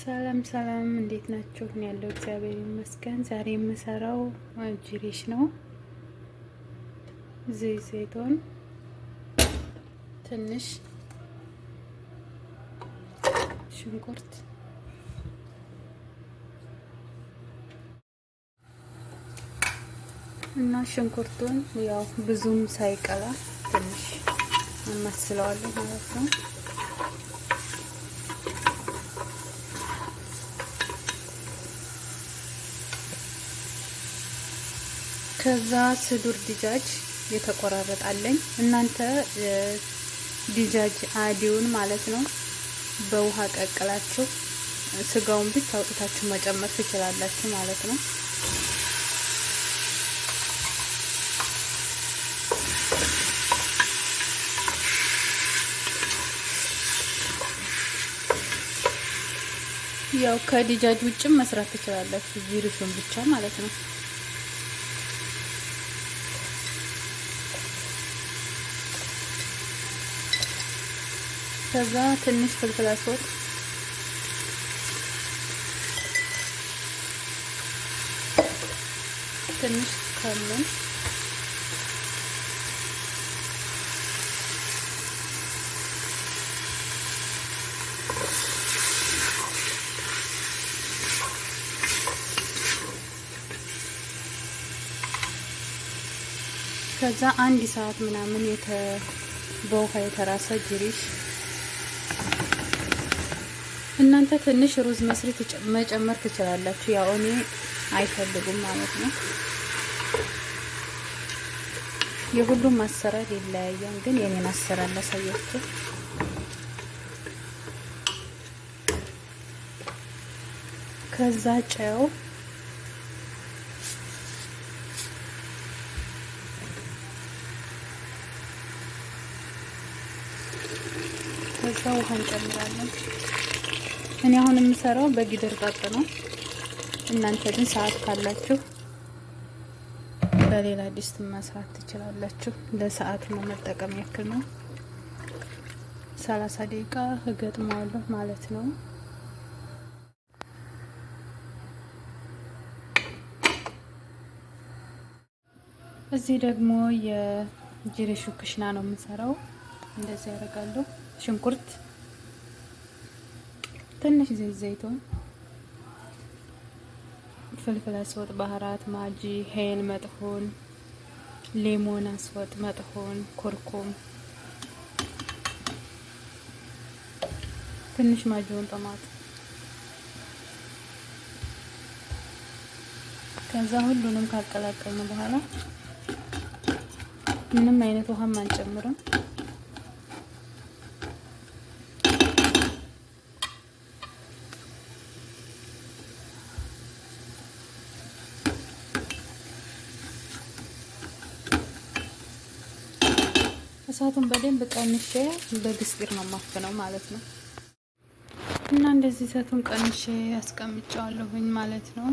ሰላም ሰላም፣ እንዴት ናችሁ? እኔ ያለው እግዚአብሔር ይመስገን። ዛሬ የምሰራው ጅሪሽ ነው። ዘይት ዘይቶን፣ ትንሽ ሽንኩርት እና ሽንኩርቱን ያው ብዙም ሳይቀላ ትንሽ አማስለዋለሁ ማለት ነው። ከዛ ስዱር ዲጃጅ የተቆራረጣለኝ እናንተ ዲጃጅ አዲውን ማለት ነው በውሃ ቀቅላችሁ ስጋውን ብቻ አውጥታችሁ መጨመር ትችላላችሁ ማለት ነው። ያው ከዲጃጅ ውጭም መስራት ትችላላችሁ፣ ጅሪሹን ብቻ ማለት ነው። ከዛ ትንሽ ፍልፍል አስወጥ፣ ትንሽ ከሙን፣ ከዛ አንድ ሰዓት ምናምን በውሃ የተራሰ ጅሪሽ። እናንተ ትንሽ ሩዝ መስሪ መጨመር ትችላላችሁ። ያው እኔ አይፈልጉም ማለት ነው። የሁሉም አሰራር ይለያያል፣ ግን የኔን አሰራር ላሳያችሁ። ከዛ ጨው፣ ከዛ ውሃ እንጨምራለን። እኔ አሁን የምሰራው በጊደር ጣጥ ነው። እናንተ ግን ሰዓት ካላችሁ በሌላ ድስት መስራት ትችላላችሁ። ለሰዓት ነው መጠቀም ያክል ነው። 30 ደቂቃ እገጥመዋለሁ ማለት ነው። እዚህ ደግሞ የጅሪሹ ክሽና ነው የምሰራው። እንደዚህ ያደርጋለሁ። ሽንኩርት፣ ትንሽ ዘይት ዘይቶን፣ ፍልፍል አስወጥ፣ ባህራት፣ ማጂ፣ ሄል መጥፎን፣ ሌሞን አስወጥ መጥፎን፣ ኩርኩም፣ ትንሽ ማጂውን ጠማጥ። ከዛ ሁሉንም ካቀላቀልን በኋላ ምንም አይነት ውሃም አንጨምርም። እሳቱን በደንብ ቀንሼ በግስጢር ነው ማፍነው ማለት ነው። እና እንደዚህ እሳቱን ቀንሼ አስቀምጫለሁኝ ማለት ነው።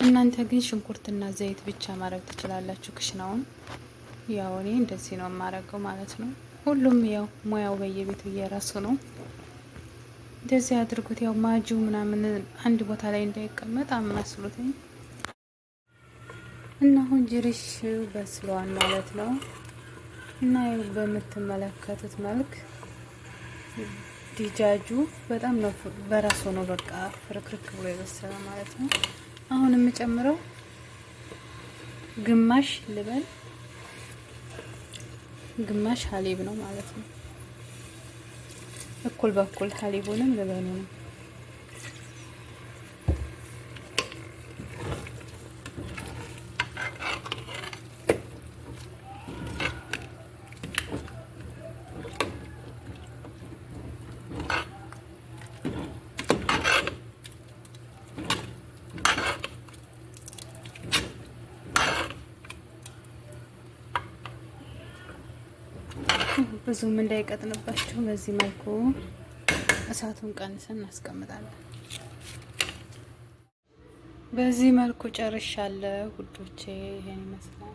እናንተ ግን ሽንኩርትና ዘይት ብቻ ማድረግ ትችላላችሁ ክሽናውን። ያው እኔ እንደዚህ ነው የማረገው ማለት ነው። ሁሉም ያው ሙያው በየቤቱ እየራሱ ነው። እንደዚህ አድርጉት። ያው ማጂው ምናምን አንድ ቦታ ላይ እንዳይቀመጥ አማስሉትኝ። እና አሁን ጅሪሽ በስሏል ማለት ነው። እና በምትመለከቱት መልክ ዲጃጁ በጣም ነው በራሱ ነው በቃ ፍርክርክ ብሎ የበሰለ ማለት ነው። አሁን የምጨምረው ግማሽ ልበል ግማሽ ሀሊብ ነው ማለት ነው። እኩል በኩል ሀሊቡንም ልበኑንም ብዙም እንዳይቀጥንባችሁ በዚህ መልኩ እሳቱን ቀንሰን እናስቀምጣለን። በዚህ መልኩ ጨርሻለሁ ውዶቼ፣ ይሄን ይመስላል።